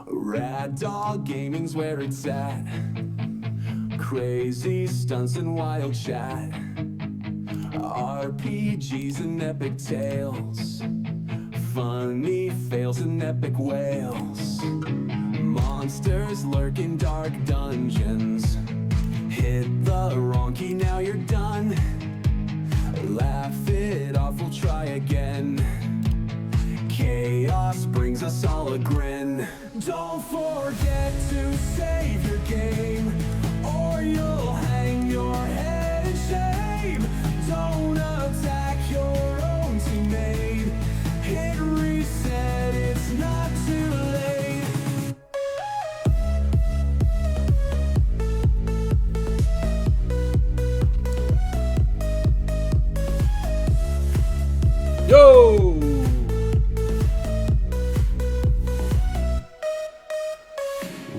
Rad Dog Gaming's where it's at. Crazy stunts and wild chat. RPGs and epic tales. Funny fails and epic whales. Monsters lurk in dark dungeons. Hit the wrong key, now you're done. Laugh it off, we'll try again. Chaos brings us all a grin. Don't forget to save your game, or you'll hang your head in shame. Don't attack your own teammate. Hit reset, it's not too late. Yo!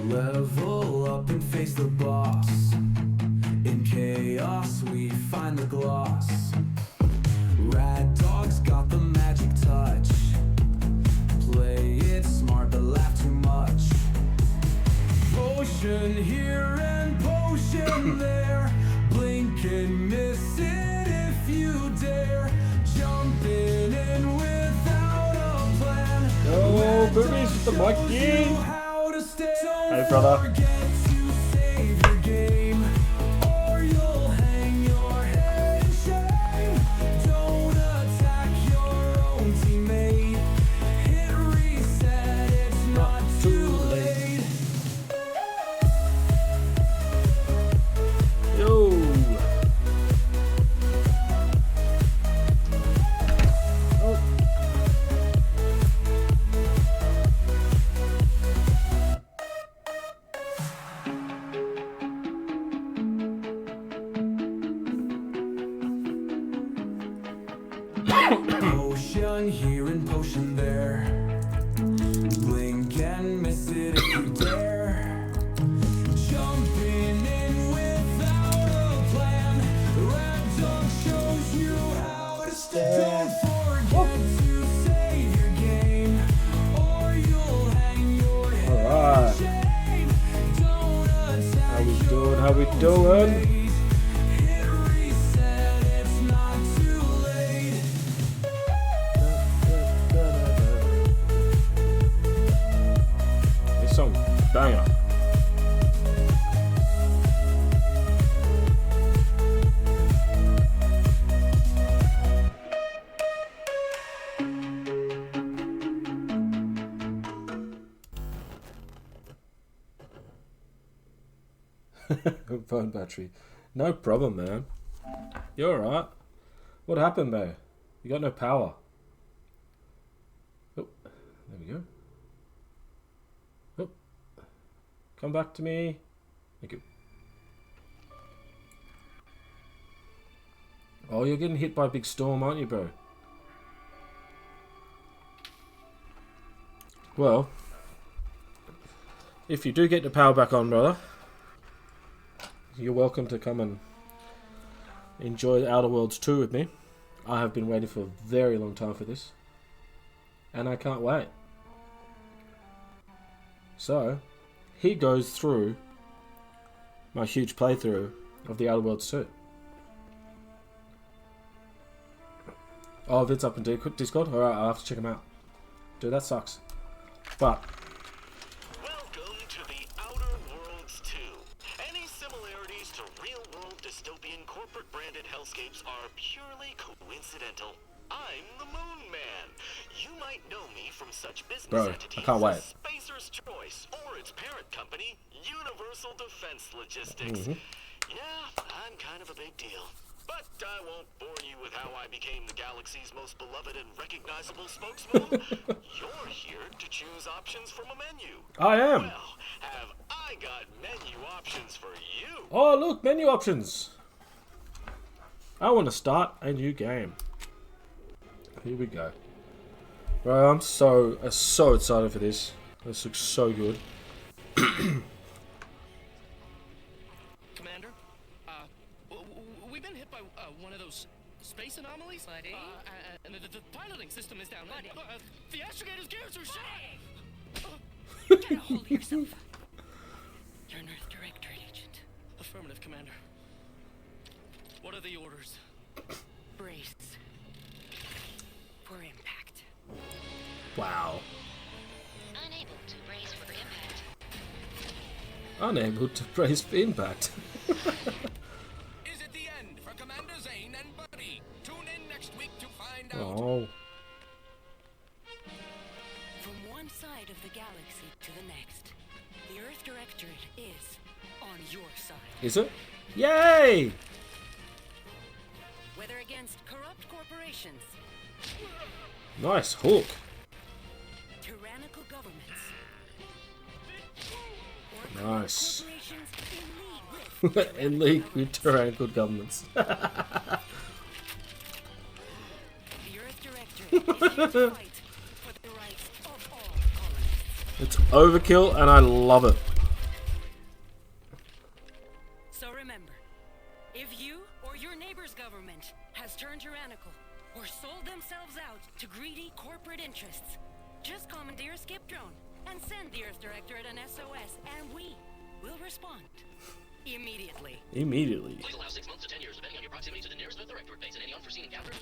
Level up and face the boss. In chaos we find the gloss. Rad Dog's got the magic touch. Play it smart but laugh too much. Potion here and potion there. Blink and miss it if you dare. Jumping in without a plan. Yo, boobies with the monkey. Hey, brother. Potion here and potion there. Blink and miss it if you dare. Jumping in without a plan. Rad Dog shows you how to stay. Don't forget to save your game, or you'll hang your head in shame. Don't attack How we doing? How we doing? Hit reset, it's not too late. This song, banger. Phone battery. No problem, man. You're alright. What happened, man? You got no power. Oh, there we go. Oh, come back to me. Thank you. Oh, you're getting hit by a big storm, aren't you, bro? Well, if you do get the power back on, brother, you're welcome to come and enjoy Outer Worlds 2 with me. I have been waiting for a very long time for this, and I can't wait. So, he goes through my huge playthrough of the Outer Worlds 2. Oh, Vince up in Discord? Alright, I'll have to check him out. Dude, that sucks. But Welcome to the Outer Worlds 2. Any similarities to real-world dystopian corporate-branded hellscapes are purely coincidental. I'm the Moon Man. You might know me from such business Bro, entities I can't wait. as Spacer's Choice or its parent company, Universal Defense Logistics. Yeah, I'm kind of a big deal. But I won't bore you with how I became the galaxy's most beloved and recognizable spokesman. You're here to choose options from a menu. I am. Well, have I got menu options for you? Oh, look, menu options. I want to start a new game. Here we go. Bro, I'm so excited for this. This looks so good. Commander, we've been hit by one of those space anomalies. Buddy? And the piloting system is down. The astrogator's gears are shot. Get a hold of yourself. You're an Earth Directorate agent. Affirmative, Commander. What are the orders? Brace for impact. Wow. Unable to brace for impact. Unable to brace for impact. Is it the end for Commander Zane and Buddy? Tune in next week to find out. Oh. From one side of the galaxy to the next, the Earth Directorate is on your side. Is it? Yay! Whether against corrupt corporations, Nice hook. tyrannical governments, or Nice. corporations in league with In league with tyrannical governments. the Earth Directorate is here to fight for the rights of all colonists. It's overkill and I love it. So remember, if you or your neighbor's government has turned tyrannical or sold themselves out to greedy corporate interests, just commandeer a skip drone and send the Earth Directorate an SOS, and we will respond immediately. Immediately. Please allow 6 months to 10 years, depending on your proximity to the nearest Earth Directorate base and any unforeseen encounters.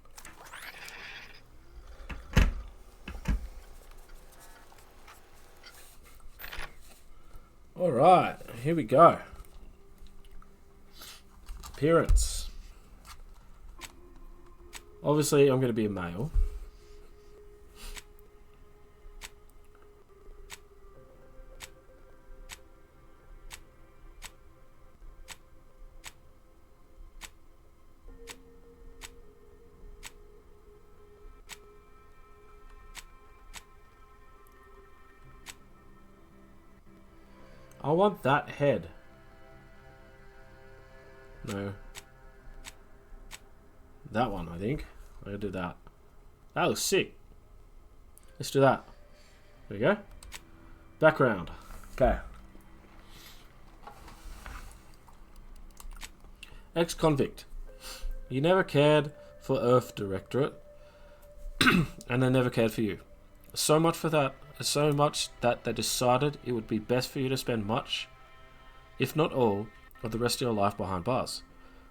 Alright, here we go. Appearance. Obviously, I'm going to be a male. I want that head. No. That one, I think. I'm gonna do that. That looks sick. Let's do that. There we go. Background. Okay. Ex-convict. You never cared for Earth Directorate, and they never cared for you. So much that they decided it would be best for you to spend much, if not all, of the rest of your life behind bars.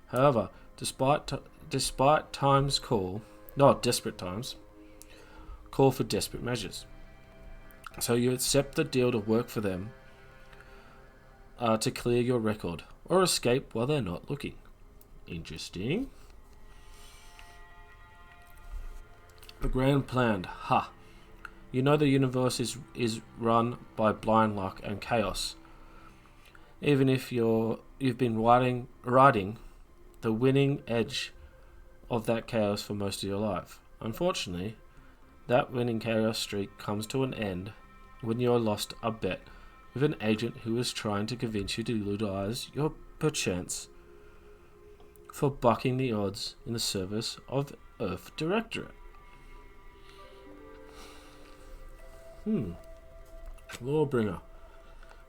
However, desperate times call for desperate measures. So you accept the deal to work for them to clear your record, or escape while they're not looking. Interesting. The grand plan. Ha! You know the universe is run by blind luck and chaos. Even if you've been riding the winning edge of that chaos for most of your life. Unfortunately, that winning chaos streak comes to an end when you're lost a bet with an agent who is trying to convince you to utilize your perchance for bucking the odds in the service of Earth Directorate. Lawbringer.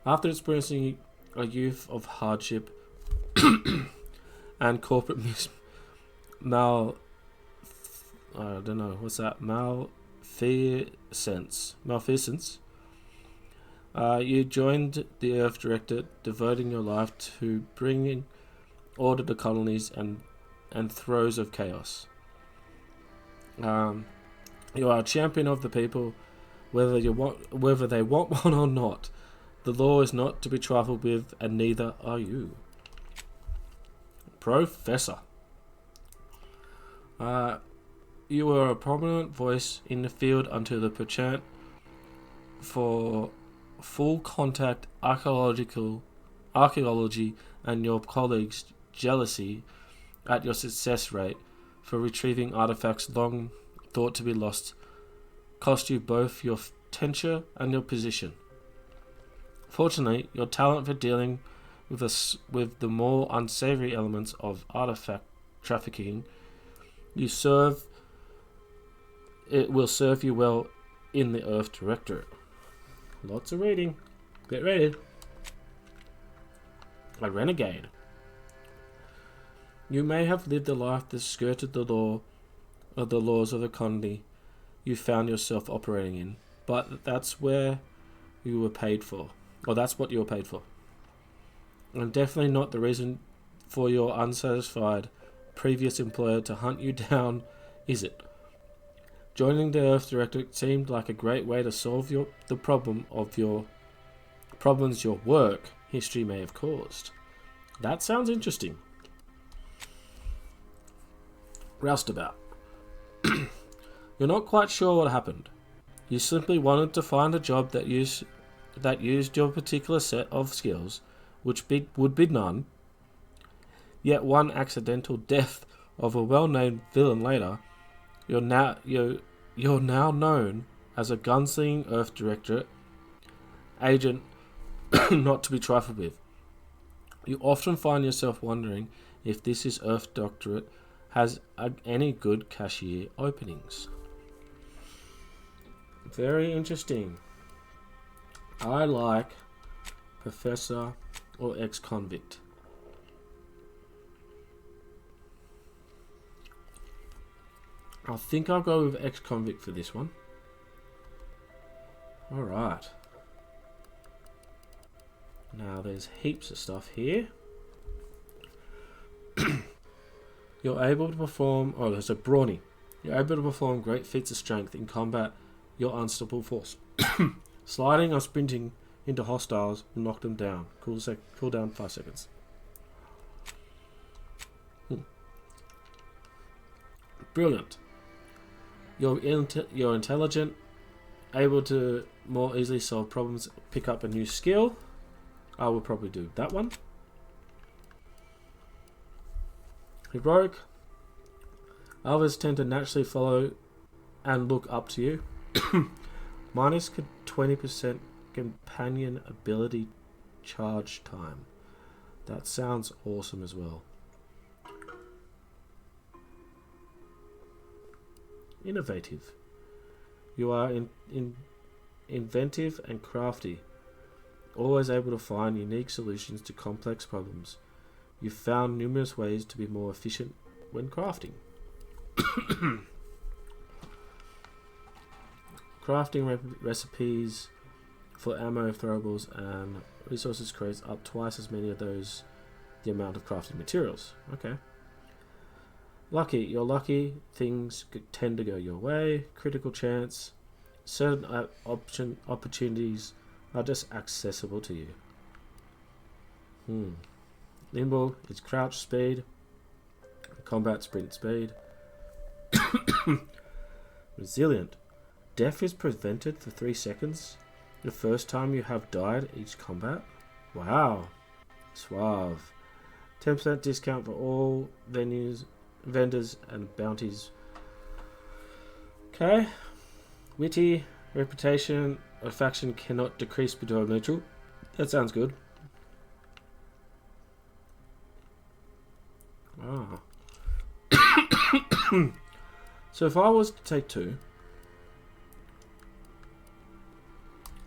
After experiencing a youth of hardship and corporate malfeasance, you joined the Earth Directorate, devoting your life to bringing order to colonies and throes of chaos. You are a champion of the people, whether they want one or not. The law is not to be trifled with, and neither are you. Professor. You were a prominent voice in the field until the perchance for full contact archaeology and your colleagues' jealousy at your success rate for retrieving artifacts long thought to be lost cost you both your tenure and your position. Fortunately, your talent for dealing with the more unsavory elements of artifact trafficking will serve you well in the Earth Directorate. Lots of reading. Get ready. A renegade. You may have lived a life that skirted the laws of the colony you found yourself operating in, but that's where you were paid for. Or that's what you were paid for. And definitely not the reason for your unsatisfied previous employer to hunt you down, is it? Joining the Earth Directorate seemed like a great way to solve the problems your work history may have caused. That sounds interesting. Roustabout. You're not quite sure what happened. You simply wanted to find a job that used your particular set of skills, which would be none. Yet one accidental death of a well-named villain later, you're now known as a gunslinging Earth Directorate agent not to be trifled with. You often find yourself wondering if this Earth Directorate has any good cashier openings. Very interesting. I like professor or ex-convict. I think I'll go with ex-convict for this one. Alright. Now there's heaps of stuff here. You're able to perform... Oh, there's a brawny. You're able to perform great feats of strength in combat your unstoppable force. Sliding or sprinting into hostiles will knock them down. Cool down 5 seconds. Brilliant. You're intelligent, able to more easily solve problems, pick up a new skill. I will probably do that one. Heroic. Others tend to naturally follow and look up to you. Minus 20% companion ability charge time. That sounds awesome as well. Innovative. You are inventive and crafty. Always able to find unique solutions to complex problems. You've found numerous ways to be more efficient when crafting. Crafting recipes for ammo, throwables, and resources creates up twice as many of those the amount of crafting materials. Okay. Lucky. You're lucky. Things tend to go your way. Critical chance. Certain opportunities are just accessible to you. Nimble. It's crouch speed. Combat sprint speed. Resilient. Death is prevented for 3 seconds the first time you have died each combat. Wow. Suave. 10% discount for all venues, vendors, and bounties. Okay. Witty. Reputation. A faction cannot decrease below neutral. That sounds good. Ah. So if I was to take 2,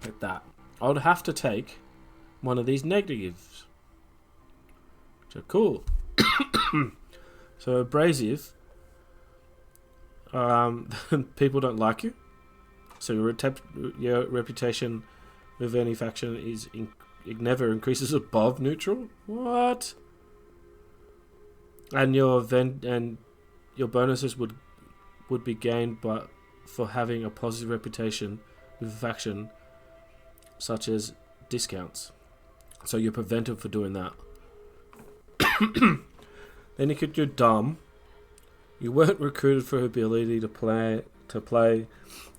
like that, I would have to take one of these negatives, which are cool. So abrasive, people don't like you, so your reputation with any faction it never increases above neutral. What? And your bonuses would be gained for having a positive reputation with a faction, such as discounts. So you're prevented for doing that. Then you could do dumb. You weren't recruited for ability to play.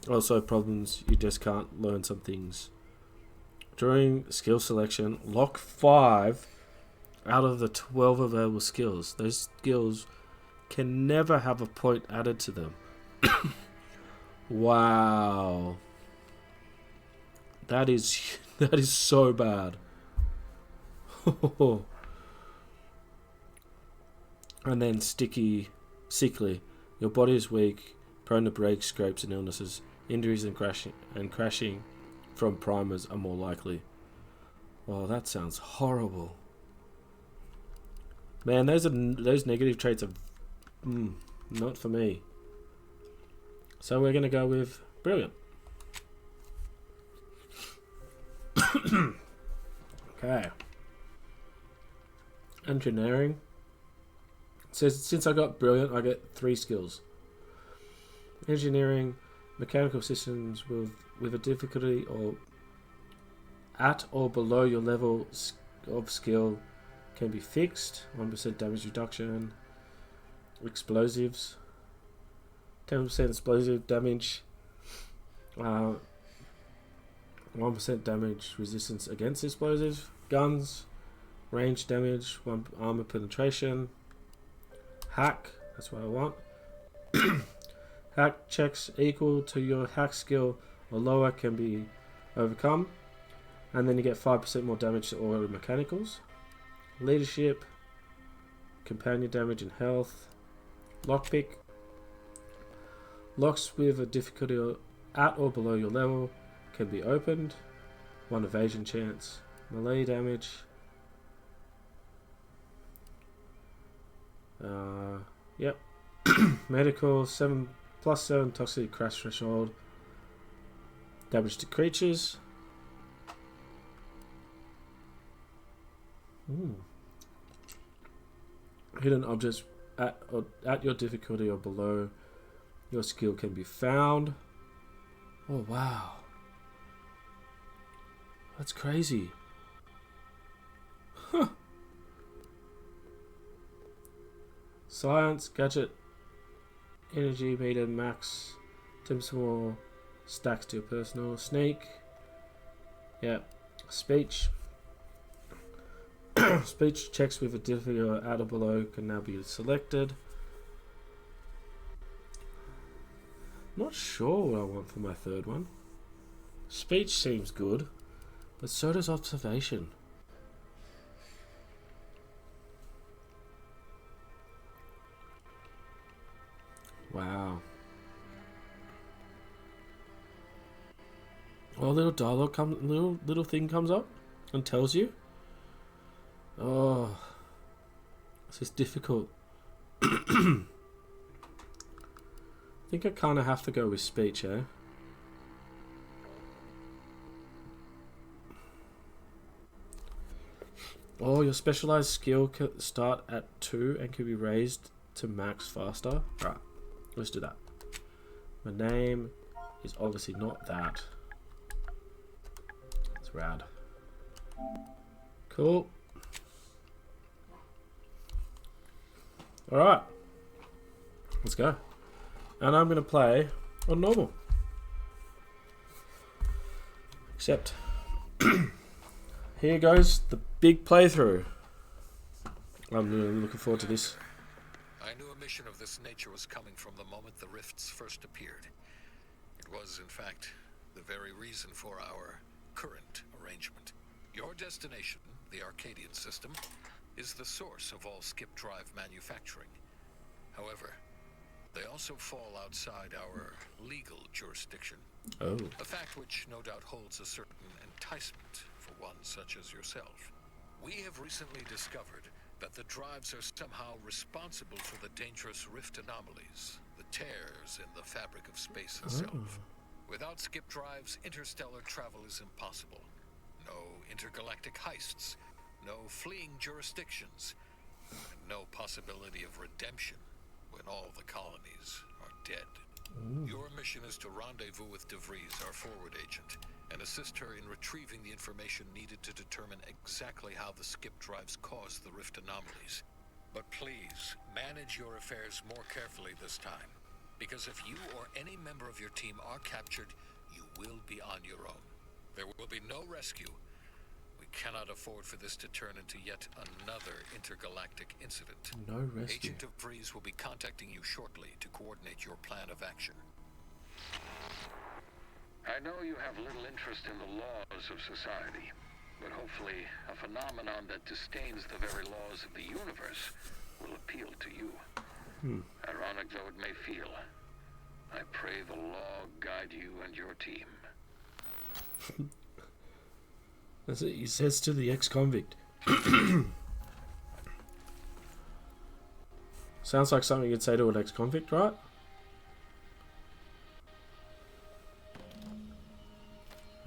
Also problems, you just can't learn some things. During skill selection, lock 5 out of the 12 available skills. Those skills can never have a point added to them. Wow. That is so bad. And then sickly. Your body is weak, prone to breaks, scrapes, and illnesses. Injuries and crashing from primers are more likely. Oh, that sounds horrible. Man, those negative traits are not for me. So we're gonna go with brilliant. Okay. Engineering. It says, since I got brilliant, I get 3 skills. Engineering, mechanical systems with a difficulty or at or below your level of skill can be fixed. 1% damage reduction. Explosives. 10% explosive damage. 1% damage resistance against explosives. Guns. Range damage. 1 armor penetration. Hack. That's what I want. Hack checks equal to your hack skill or lower can be overcome. And then you get 5% more damage to all mechanicals. Leadership. Companion damage and health. Lockpick. Locks with a difficulty at or below your level can be opened. 1 evasion chance. Melee damage. Yep. Medical 7 plus 7 toxic crash threshold. Damage to creatures. Hidden objects at your difficulty or below your skill can be found. Oh wow, that's crazy. Huh. Science gadget energy meter max 10% more stacks to your personal. Sneak. Yep. Speech. Speech checks with a difficulty at or below can now be selected. Not sure what I want for my third one. Speech seems good, but so does observation. Wow. Oh, little dialogue little thing comes up and tells you. Oh, this is difficult. I think I kind of have to go with speech, eh? Oh, your specialized skill can start at 2 and can be raised to max faster. Right, let's do that. My name is obviously not that. It's rad. Cool. Alright, let's go. And I'm going to play on normal. Except, here goes the big playthrough. I'm really looking forward to this. I knew a mission of this nature was coming from the moment the rifts first appeared. It was, in fact, the very reason for our current arrangement. Your destination, the Arcadian system, is the source of all skip drive manufacturing. However, they also fall outside our legal jurisdiction. Oh. A fact which no doubt holds a certain enticement for one such as yourself. We have recently discovered that the drives are somehow responsible for the dangerous rift anomalies, the tears in the fabric of space itself. Without skip drives, interstellar travel is impossible. No intergalactic heists, no fleeing jurisdictions, and no possibility of redemption when all the colonies are dead. Your mission is to rendezvous with DeVries, our forward agent, and assist her in retrieving the information needed to determine exactly how the skip drives cause the rift anomalies. But please, manage your affairs more carefully this time, because if you or any member of your team are captured, you will be on your own. There will be no rescue. We cannot afford for this to turn into yet another intergalactic incident. No rescue. Agent DeVries will be contacting you shortly to coordinate your plan of action. I know you have little interest in the laws of society, but hopefully a phenomenon that disdains the very laws of the universe will appeal to you. Ironic though it may feel, I pray the law guide you and your team. That's it, he says to the ex-convict. Sounds like something you'd say to an ex-convict, right?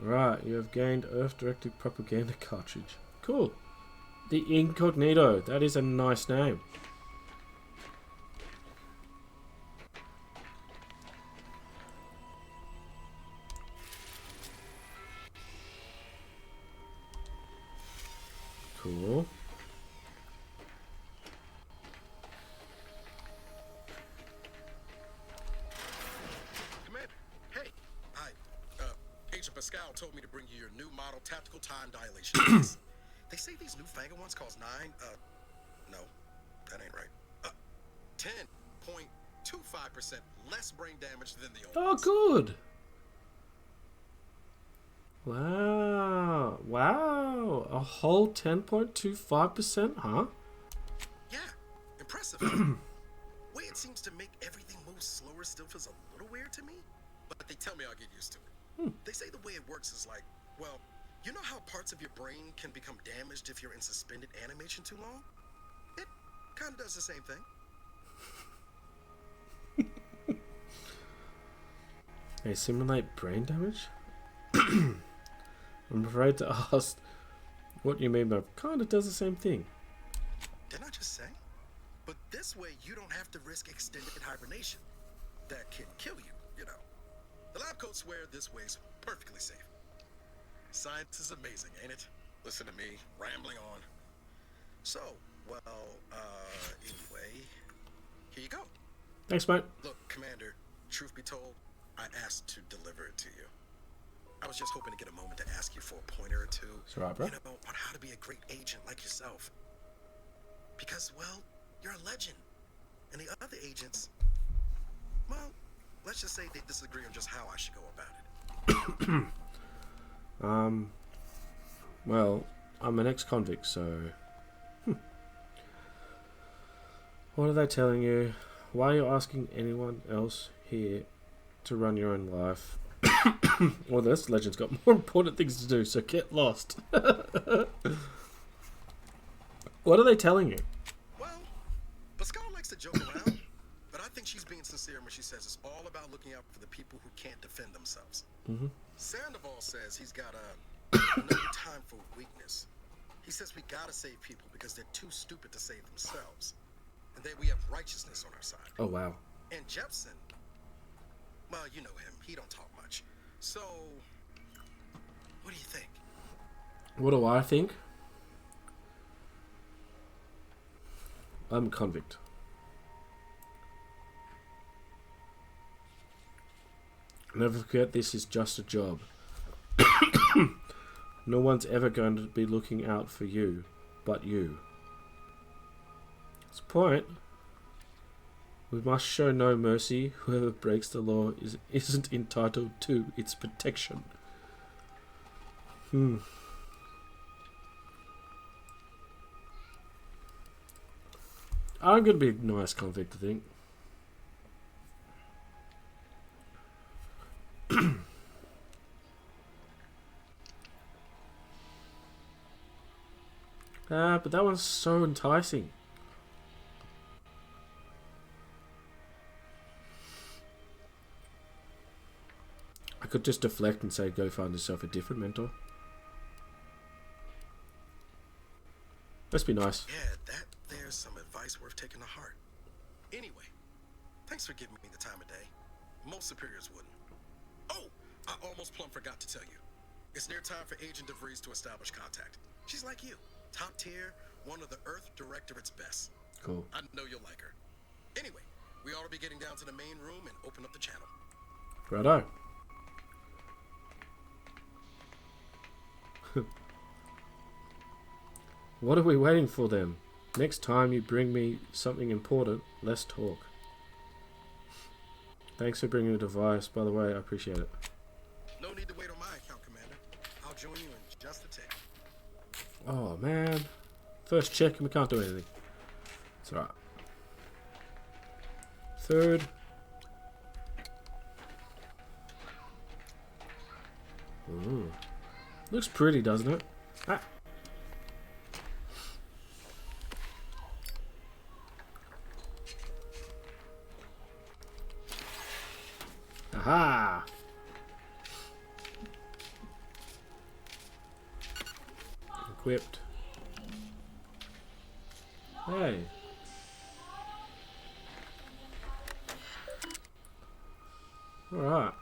Right, you have gained Earth-directed propaganda cartridge. Cool. The Incognito. That is a nice name. Cool. Commander, hey. Hi. Agent Pascal told me to bring you your new model tactical time dilation device. They say these newfangled ones cost no, that ain't right. 10.25% less brain damage than the old Oh, ones. good. Wow. Wow. A whole 10.25%, huh? Yeah, impressive. Way it seems to make everything move slower still feels a little weird to me, but they tell me I'll get used to it. They say the way it works is like, well, you know how parts of your brain can become damaged if you're in suspended animation too long? It kind of does the same thing. They simulate brain damage? I'm afraid to ask what you mean by kind of does the same thing. Didn't I just say? But this way you don't have to risk extended hibernation. That can kill you, you know. The lab coats swear this way's perfectly safe. Science is amazing, ain't it? Listen to me, rambling on. So, well, anyway, here you go. Thanks, mate. Look, Commander, truth be told, I asked to deliver it to you. I was just hoping to get a moment to ask you for a pointer or two. It's all right, bro. You know, on how to be a great agent like yourself. Because, well, you're a legend. And the other agents, well, let's just say they disagree on just how I should go about it. Well, I'm an ex-convict, so... What are they telling you? Why are you asking anyone else here to run your own life? Well, this legend's got more important things to do, so get lost. What are they telling you? Well, Pascal likes to joke around, but I think she's being sincere when she says it's all about looking out for the people who can't defend themselves. Sandoval says he's got no time for weakness. He says we gotta save people because they're too stupid to save themselves. And that we have righteousness on our side. Oh, wow. And Jepson, well, you know him. He don't talk much. So, what do you think? What do I think? I'm a convict. Never forget, this is just a job. No one's ever going to be looking out for you, but you. That's the point. We must show no mercy. Whoever breaks the law isn't entitled to its protection. I'm gonna be a nice convict, I think. But that one's so enticing. I could just deflect and say, go find yourself a different mentor. Must be nice. Yeah, there's some advice worth taking to heart. Anyway, thanks for giving me the time of day. Most superiors wouldn't. Oh, I almost plumb forgot to tell you. It's near time for Agent DeVries to establish contact. She's like you. Top tier, one of the Earth Directorate's best. Cool. I know you'll like her. Anyway, we ought to be getting down to the main room and open up the channel. Righto. What are we waiting for then? Next time you bring me something important, let's talk. Thanks for bringing the device, by the way, I appreciate it. No need to wait on my account, Commander. I'll join you in just a tick. Oh man. First check and we can't do anything. It's alright. Third. Ooh. Looks pretty, doesn't it? Ah. Aha! equipped. Hey. Alright.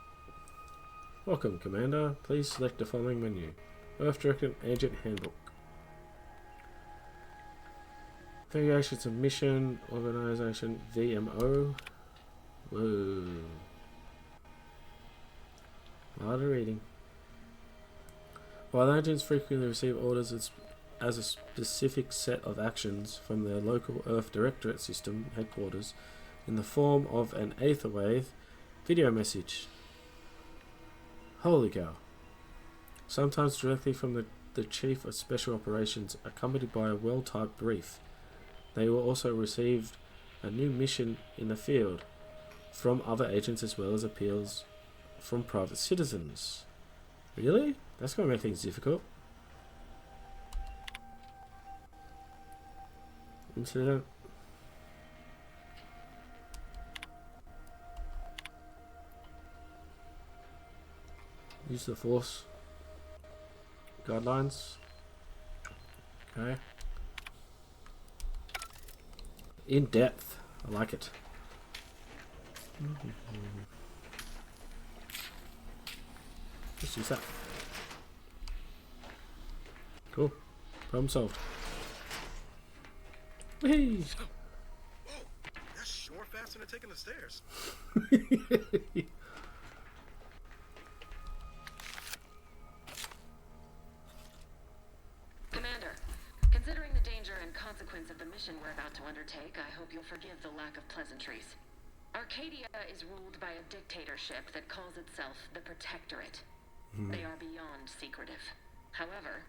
Welcome, Commander. Please select the following menu. Earth Director Agent Handbook. Variations of Mission, Organization, VMO. Whoa. A lot of reading. While agents frequently receive orders as a specific set of actions from their local Earth Directorate System headquarters in the form of an Aetherwave video message. Holy cow. Sometimes directly from the Chief of Special Operations, accompanied by a well-typed brief. They will also receive a new mission in the field from other agents as well as appeals from private citizens. Really? That's going to make things difficult. Incident. Use the force. Guidelines. Okay. In depth. I like it. Just use that. Cool. Problem solved. Whee! Whoa, that's sure faster than taking the stairs. Commander, considering the danger and consequence of the mission we're about to undertake, I hope you'll forgive the lack of pleasantries. Arcadia is ruled by a dictatorship that calls itself the Protectorate. They are beyond secretive. However,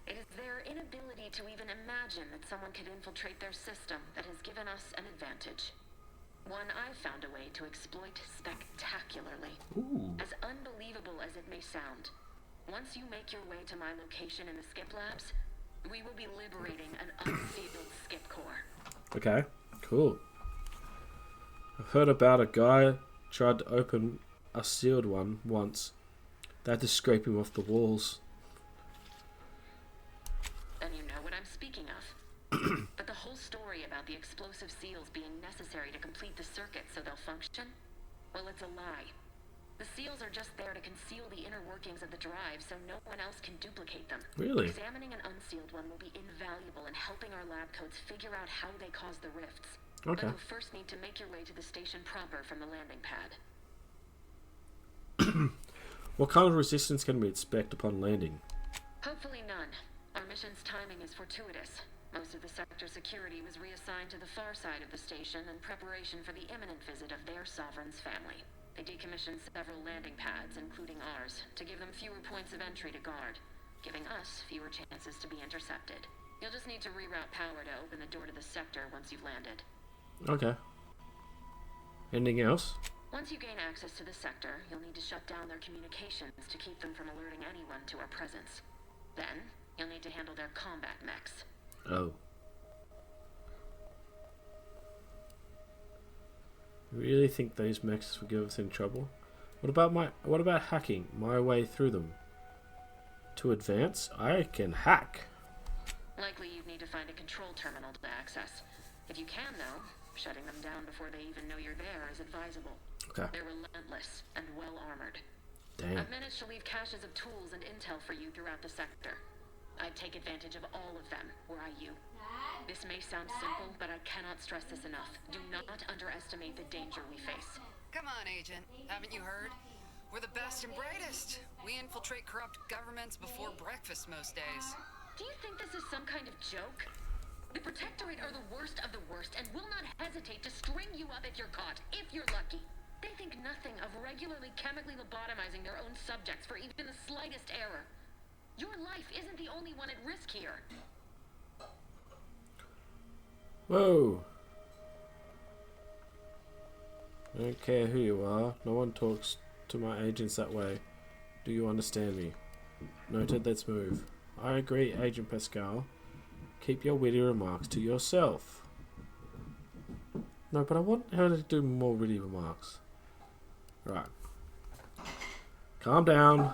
it is their inability to even imagine that someone could infiltrate their system that has given us an advantage. One I've found a way to exploit spectacularly. Ooh. As unbelievable as it may sound, once you make your way to my location in the Skip Labs, we will be liberating an unsealed Skip core. Okay, cool. I've heard about a guy tried to open a sealed one once. They had to scrape him off the walls. Then you know what I'm speaking of. But the whole story about the explosive seals being necessary to complete the circuit so they'll function? Well, it's a lie. The seals are just there to conceal the inner workings of the drive so no one else can duplicate them. Really? Examining an unsealed one will be invaluable in helping our lab coats figure out how they cause the rifts. Okay. But you'll first need to make your way to the station proper from the landing pad. What kind of resistance can we expect upon landing? Hopefully none. Our mission's timing is fortuitous. Most of the sector security was reassigned to the far side of the station in preparation for the imminent visit of their sovereign's family. They decommissioned several landing pads, including ours, to give them fewer points of entry to guard, giving us fewer chances to be intercepted. You'll just need to reroute power to open the door to the sector once you've landed. Okay. Anything else? Once you gain access to the sector, you'll need to shut down their communications to keep them from alerting anyone to our presence. Then, you'll need to handle their combat mechs. Oh. You really think those mechs will get us in trouble? What about hacking my way through them? To advance, I can hack. Likely you'd need to find a control terminal to access. If you can, though, shutting them down before they even know you're there is advisable. Okay. They're relentless and well-armored. Damn. I've managed to leave caches of tools and intel for you throughout the sector. I'd take advantage of all of them, were I you. This may sound simple, but I cannot stress this enough. Do not underestimate the danger we face. Come on, Agent. Haven't you heard? We're the best and brightest. We infiltrate corrupt governments before breakfast most days. Do you think this is some kind of joke? The Protectorate are the worst of the worst and will not hesitate to string you up if you're caught, if you're lucky. They think nothing of regularly chemically lobotomizing their own subjects for even the slightest error. Your life isn't the only one at risk here. Whoa. I don't care who you are. No one talks to my agents that way. Do you understand me? Noted, let's move. I agree, Agent Pascal. Keep your witty remarks to yourself. No, but I want her to do more witty remarks. Right. Calm down.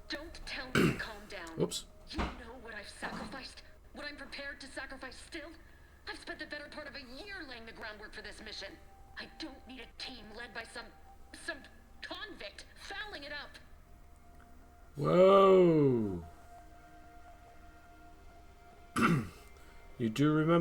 Don't tell me to calm down. Oops. You know what I've sacrificed sacrifice still? I've spent the better part of a year laying the groundwork for this mission. I don't need a team led by some convict fouling it up. Whoa. You do remember